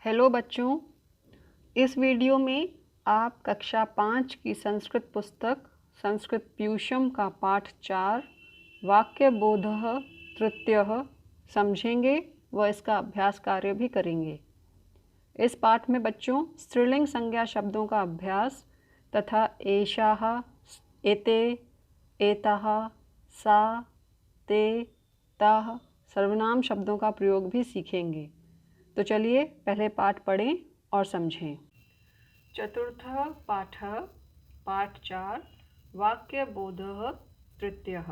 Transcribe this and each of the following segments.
Hello बच्चों, इस video में आप कक्षा 5 की संस्कृत पुस्तक संस्कृत प्यूषम का पाठ 4 वाक्यबोधः तृतीयः समझेंगे व इसका अभ्यास कार्य भी करेंगे। इस पाठ में बच्चों स्त्रीलिंग संज्ञा शब्दों का अभ्यास तथा एषाः, एते, एताः, सा, ते, ताः सर्वनाम शब्दों का प्रयोग भी सीखेंगे। तो चलिए पहले पाठ पढ़ें और समझें। चतुर्थ पाठ पाठ 4 वाक्यबोधः तृतीयः।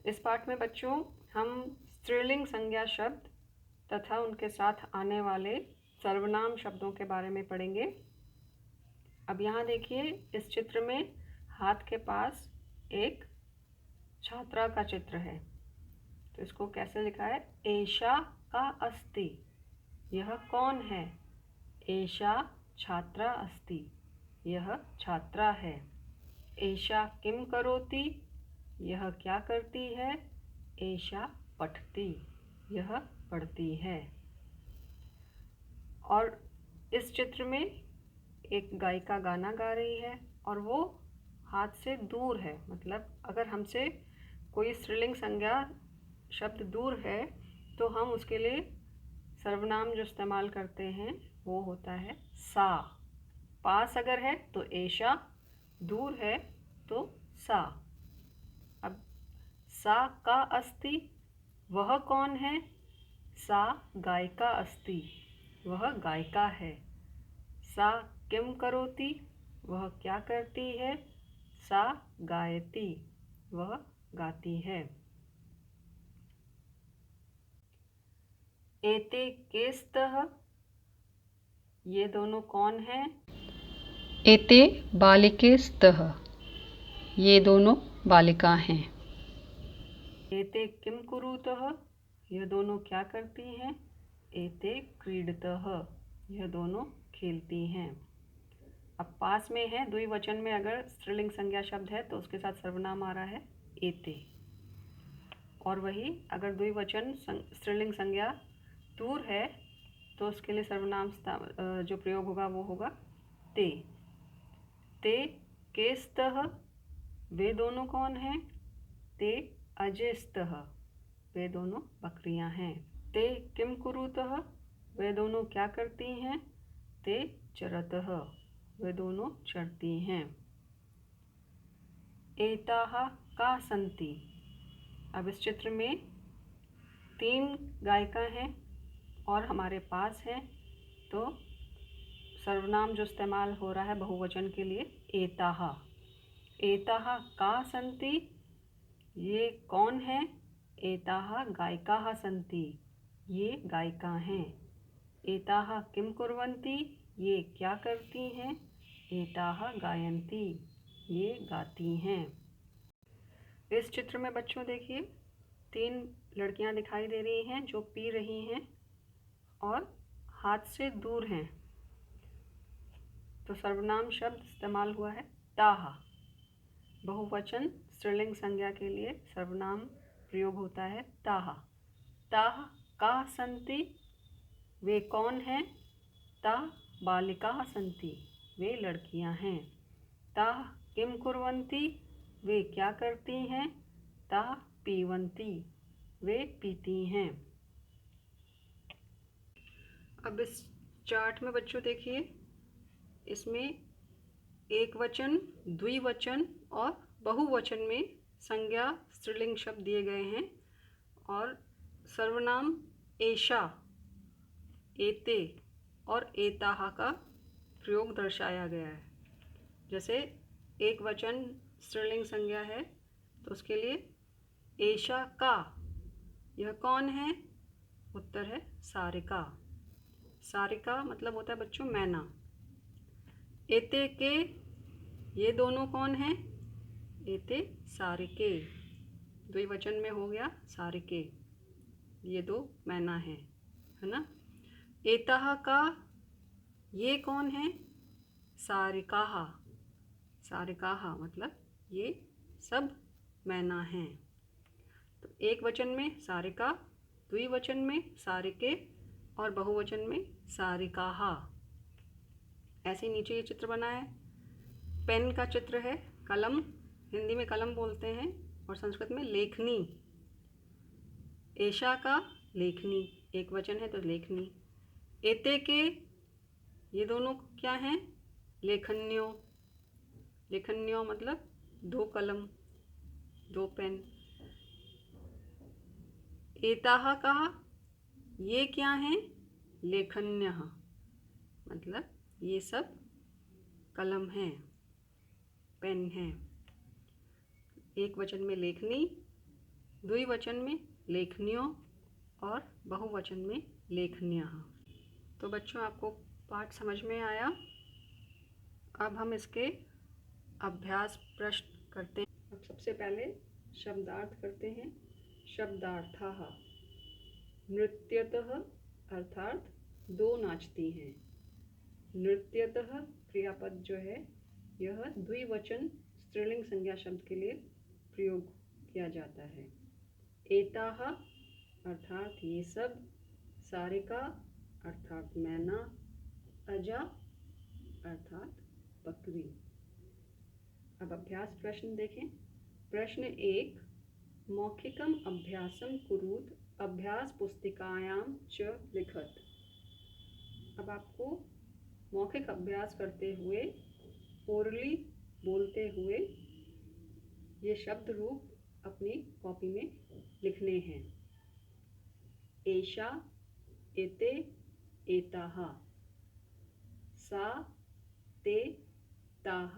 इस पाठ में बच्चों हम स्त्रीलिंग संज्ञा शब्द तथा उनके साथ आने वाले सर्वनाम शब्दों के बारे में पढ़ेंगे। अब यहाँ देखिए, इस चित्र में हाथ के पास एक छात्रा का चित्र है, तो इसको कैसे लिखा है? एषा का अस्ति। यह कौन है? एषा छात्रा अस्ति। यह छात्रा है। एषा किम करोति? यह क्या करती है? एषा पठति। यह पढ़ती है। और इस चित्र में एक गायिका गाना गा रही है और वो हाथ से दूर है, मतलब अगर हमसे कोई स्त्रीलिंग संज्ञा शब्द दूर है तो हम उसके लिए सर्वनाम जो इस्तेमाल करते हैं वो होता है सा। पास अगर है तो एषा, दूर है तो सा। अब सा का अस्ति, वह कौन है? सा गायिका अस्ति। वह गायिका है। सा किम करोति? वह क्या करती है? सा गायति। वह गाती है। एते के स्तः? ये दोनों कौन हैं? एते बालिके स्तः। ये दोनों बालिका हैं। एते किम कुरुतः? यह दोनों क्या करती हैं? एते क्रीडतः। यह दोनों खेलती हैं। अब पास में है द्विवचन में अगर स्त्रीलिंग संज्ञा शब्द है तो उसके साथ सर्वनाम आ रहा है एते, और वही अगर द्विवचन स्त्रीलिंग संज्ञा दूर है तो उसके लिए सर्वनाम जो प्रयोग होगा वो होगा ते। ते के स्तः? वे दोनों कौन हैं? ते अजय स्तः। वे दोनों बकरियां हैं। ते किम कुरुतः? वे दोनों क्या करती हैं? ते चरतः। वे दोनों चरती हैं। एताः का सन्ति? अब इस चित्र में 3 गायिका हैं और हमारे पास हैं, तो सर्वनाम जो इस्तेमाल हो रहा है बहुवचन के लिए एताः। एताः का सन्ति? ये कौन है? एताः गायिकाः सन्ति। ये गायिका हैं। एताः किम कुर्वन्ति? ये क्या करती हैं? एताः गायन्ति। ये गाती हैं। इस चित्र में बच्चों देखिए 3 लड़कियां दिखाई दे रही हैं जो पी रही हैं और हाथ से दूर हैं, तो सर्वनाम शब्द इस्तेमाल हुआ है ताः। बहुवचन स्त्रीलिंग संज्ञा के लिए सर्वनाम प्रयोग होता है ताः। ताः का सन्ति? वे कौन हैं? ताः बालिकाः सन्ति। वे लड़कियां हैं। ताः किम कुर्वन्ति? वे क्या करती हैं? ताः पीवन्ति। वे पीती हैं। अब इस चार्ट में बच्चों देखिए, इसमें एक वचन, द्विवचन और बहुवचन में संज्ञा स्त्रीलिंग शब्द दिए गए हैं और सर्वनाम एषा, एते और एताः का प्रयोग दर्शाया गया है। जैसे एक वचन स्त्रीलिंग संज्ञा है तो उसके लिए एषा का, यह कौन है? उत्तर है सारिका। सारिका मतलब होता है बच्चों मैना। एते के, ये दोनों कौन हैं? एते सारिके। द्विवचन में हो गया सारिके। ये 2 मैना है ना। एताः का, ये कौन है? सारिकाः। सारिकाः मतलब ये सब मैना हैं। तो एक वचन में सारिका, द्विवचन में सारिके और बहुवचन में सारिकाः। ऐसे नीचे ये चित्र बना है, पेन का चित्र है, कलम, हिंदी में कलम बोलते हैं और संस्कृत में लेखनी। एषा का लेखनी, एक वचन है तो लेखनी। एते के, ये दोनों क्या हैं? लेखन्यों। लेखन्यों मतलब दो कलम, दो पेन। एताः का, ये क्या हैं? लेखन्यः, मतलब ये सब कलम हैं, पेन हैं। एक वचन में लेखनी, द्विवचन में लेखनियों और बहुवचन में लेखन्यः। तो बच्चों, आपको पाठ समझ में आया। अब हम इसके अभ्यास प्रश्न करते हैं। अब सबसे पहले शब्दार्थ करते हैं। शब्दार्थः। नृत्यतः अर्थात दो नाचती हैं। नृत्यतः क्रियापद जो है यह द्विवचन स्त्रीलिंग संज्ञा शब्द के लिए प्रयोग किया जाता है। एताः अर्थात ये सब, सारिका अर्थात मैना, अजा अर्थात बकरी। अब अभ्यास प्रश्न देखें। प्रश्न 1, मौखिकम अभ्यासम कुरुत अभ्यास पुस्तिकायां च लिखत। अब आपको मौखिक अभ्यास करते हुए, ओरली बोलते हुए ये शब्द रूप अपनी कॉपी में लिखने हैं। एषा, एते, एताः। सा, ते, ताः।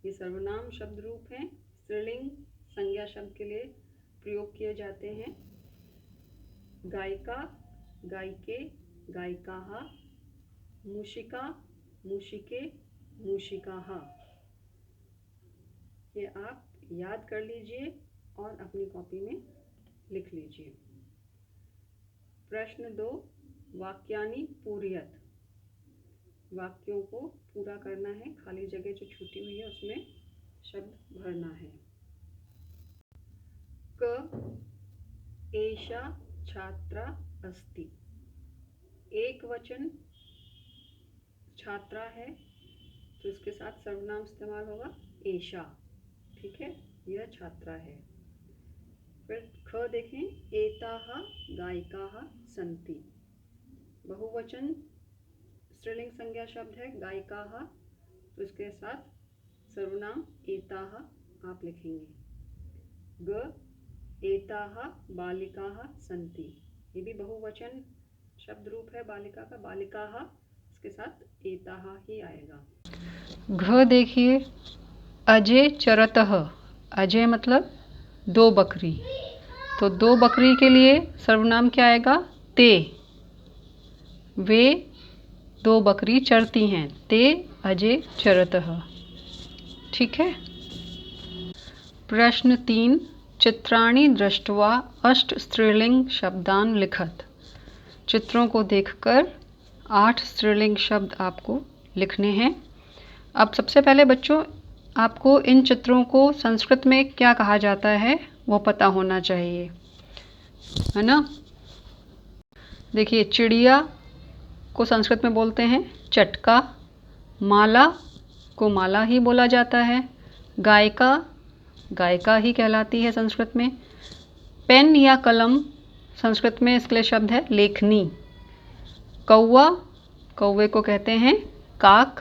ये सर्वनाम शब्द रूप हैं, स्त्रीलिंग संज्ञा शब्द के लिए प्रयोग किए जाते हैं। गायिका, गायिके, गायिकाः। मूषिका, मूषिके, मूषिकाः। ये आप याद कर लीजिए और अपनी कॉपी में लिख लीजिए। प्रश्न 2, वाक्यानि पूरयत। वाक्यों को पूरा करना है, खाली जगह जो छूटी हुई है उसमें शब्द भरना है। क, एषा छात्रा अस्ति। एक वचन छात्रा है तो इसके साथ सर्वनाम इस्तेमाल होगा एषा। ठीक है, यह छात्रा है। फिर ख देखें, एताः गायिकाः सन्ति। बहुवचन स्त्रीलिंग संज्ञा शब्द है गायिकाः, तो इसके साथ सर्वनाम एताः आप लिखेंगे। ग, एताः बालिकाः सन्ति। ये भी बहुवचन शब्द रूप है बालिका का, बालिकाः, इसके साथ एताः ही आएगा। घ देखिए, अजय चरतः। अजय मतलब दो बकरी, तो दो बकरी के लिए सर्वनाम क्या आएगा? ते। वे दो बकरी चरती हैं, ते अजय चरतः। ठीक है। प्रश्न 3, चित्राणि दृष्ट्वा अष्ट स्त्रीलिंग शब्दान लिखत। चित्रों को देखकर 8 स्त्रीलिंग शब्द आपको लिखने हैं। अब सबसे पहले बच्चों, आपको इन चित्रों को संस्कृत में क्या कहा जाता है वो पता होना चाहिए, है ना। देखिए, चिड़िया को संस्कृत में बोलते हैं चटका। माला को माला ही बोला जाता है। गायिका, गायिका ही कहलाती है संस्कृत में। पेन या कलम संस्कृत में इसके लिए शब्द है लेखनी। कौवा, कौवे को कहते हैं काक।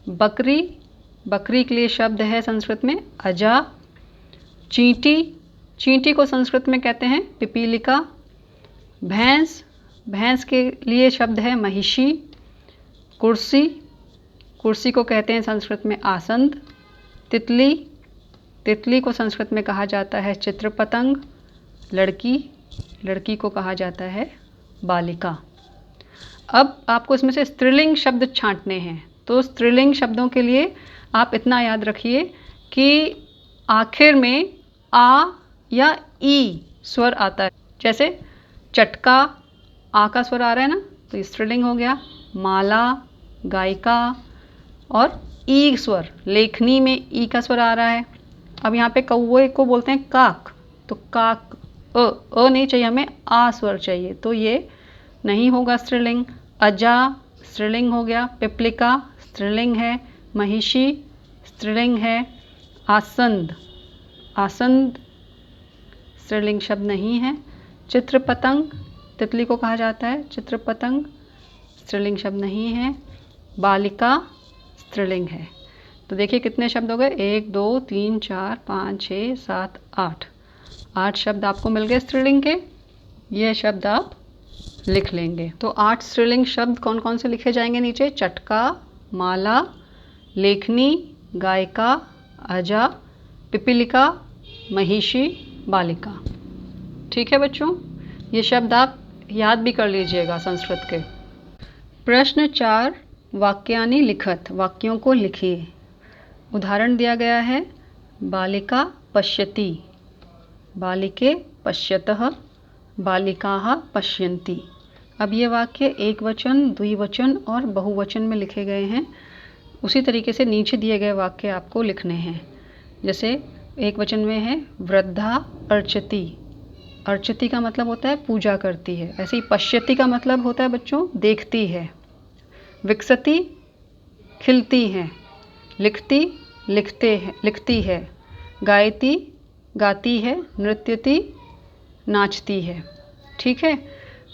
बकरी, बकरी के लिए शब्द है संस्कृत में अजा। चींटी, चींटी को संस्कृत में कहते हैं पिपीलिका। भैंस, भैंस के लिए शब्द है महिषी। कुर्सी, कुर्सी को कहते हैं संस्कृत में आसंद। तितली, तितली को संस्कृत में कहा जाता है चित्रपतंग। लड़की, लड़की को कहा जाता है बालिका। अब आपको इसमें से स्त्रीलिंग शब्द छांटने हैं, तो स्त्रीलिंग शब्दों के लिए आप इतना याद रखिए कि आखिर में आ या ई स्वर आता है। जैसे चटका, आ का स्वर आ रहा है ना, तो ये स्त्रीलिंग हो गया। माला, गायिका, और ई स्वर, लेखनी में ई का स्वर आ रहा है। अब यहाँ पे कौवे को बोलते हैं काक, तो काक, अ नहीं चाहिए हमें, आ स्वर चाहिए, तो ये नहीं होगा स्त्रीलिंग। अजा स्त्रीलिंग हो गया। पिपलिका स्त्रीलिंग है। महिषी स्त्रीलिंग है। आसंद, आसंद स्त्रीलिंग शब्द नहीं है। चित्रपतंग, तितली को कहा जाता है चित्रपतंग, स्त्रीलिंग शब्द नहीं है। बालिका स्त्रीलिंग है। तो देखिए कितने शब्द हो गए, 1 2 3 4 5 6 7 8, 8 शब्द आपको मिल गए स्त्रीलिंग के। ये शब्द आप लिख लेंगे। तो 8 स्त्रीलिंग शब्द कौन कौन से लिखे जाएंगे नीचे? चटका, माला, लेखनी, गायिका, अजा, पिपीलिका, महिषी, बालिका। ठीक है बच्चों, ये शब्द आप याद भी कर लीजिएगा संस्कृत के। प्रश्न 4, वाक्यानि लिखत, वाक्यों को लिखिए। उदाहरण दिया गया है, बालिका पश्यति, बालिके पश्यतः, बालिकाः पश्यन्ति। अब ये वाक्य एक वचन, द्विवचन और बहुवचन में लिखे गए हैं। उसी तरीके से नीचे दिए गए वाक्य आपको लिखने हैं। जैसे एक वचन में है वृद्धा अर्चति, अर्चति का मतलब होता है पूजा करती है। ऐसे ही पश्यति का मतलब होता है बच्चों देखती है। विकसति खिलती है। लिखती लिखती है। गायती गाती है। नृत्यति नाचती है। ठीक है।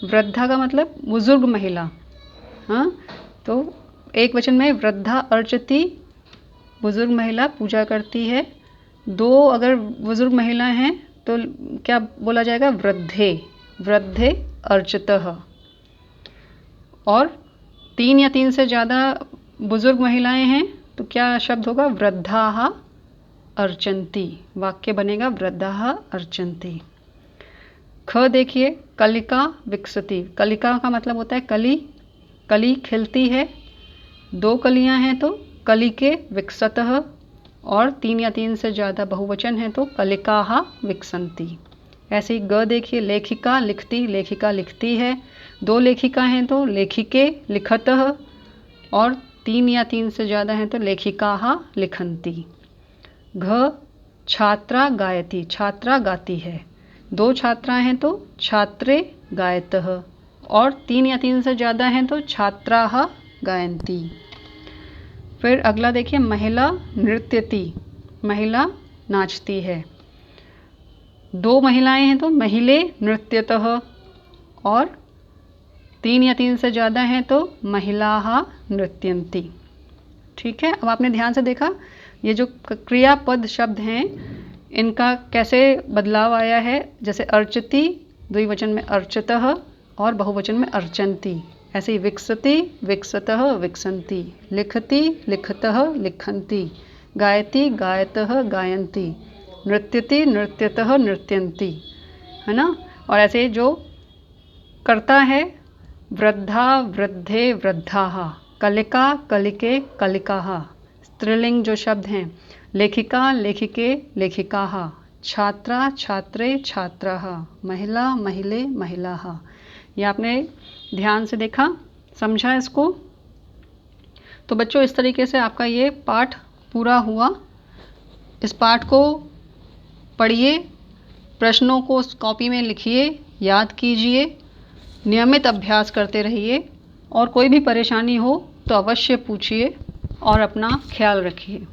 वृद्धा का मतलब बुजुर्ग महिला। हाँ, तो एक वचन में वृद्धा अर्चति, बुजुर्ग महिला पूजा करती है। 2 अगर बुजुर्ग महिला हैं तो क्या बोला जाएगा? वृद्धे, वृद्धे अर्चतः। और 3 या 3 से ज़्यादा बुजुर्ग महिलाएं हैं तो क्या शब्द होगा? वृद्धाः अर्चन्ति। वाक्य बनेगा वृद्धाः अर्चन्ति। ख देखिए, कलिका विकसति, कलिका का मतलब होता है कली, कली खिलती है। 2 कलियां हैं तो कलिके विकसतः, और 3 या 3 से ज़्यादा बहुवचन है तो कलिकाः विकसन्ति। ऐसे ही ग देखिए, लेखिका लिखती, लेखिका लिखती है। 2 लेखिका हैं तो लेखिके लिखतः, और 3 या 3 से ज़्यादा हैं तो लेखिकाः लिखन्ति। घ छात्रा गायति, छात्रा गाती है। 2 छात्राएं हैं तो छात्रे गायतः, और 3 या 3 से ज़्यादा हैं तो छात्राः गायन्ति। फिर अगला देखिए, महिला नृत्यति, महिला नाचती है। 2 महिलाएं हैं तो महिले नृत्यतः, और 3 या 3 से ज़्यादा हैं तो महिलाः नृत्यन्ति। ठीक है। अब आपने ध्यान से देखा ये जो क्रियापद शब्द हैं इनका कैसे बदलाव आया है। जैसे अर्चति द्विवचन में अर्चतः और बहुवचन में अर्चन्ति। ऐसे ही विकसति विकसतः विकसन्ति, लिखति लिखतः लिखन्ति, गायति गायतः गायन्ति, नृत्यति नृत्यतः नृत्यन्ति, है ना। और ऐसे जो कर्ता है, वृद्धा वृद्धे वृद्धाः, कलिका कलिके कलिकाः। स्त्रीलिंग जो शब्द हैं, लेखिका लेखिके लेखिकाः, छात्रा छात्रे छात्राः, महिला महिले महिलाः। ये आपने ध्यान से देखा, समझा इसको। तो बच्चों इस तरीके से आपका ये पाठ पूरा हुआ। इस पाठ को पढ़िए, प्रश्नों को उस कॉपी में लिखिए, याद कीजिए, नियमित अभ्यास करते रहिए, और कोई भी परेशानी हो तो अवश्य पूछिए और अपना ख्याल रखिए।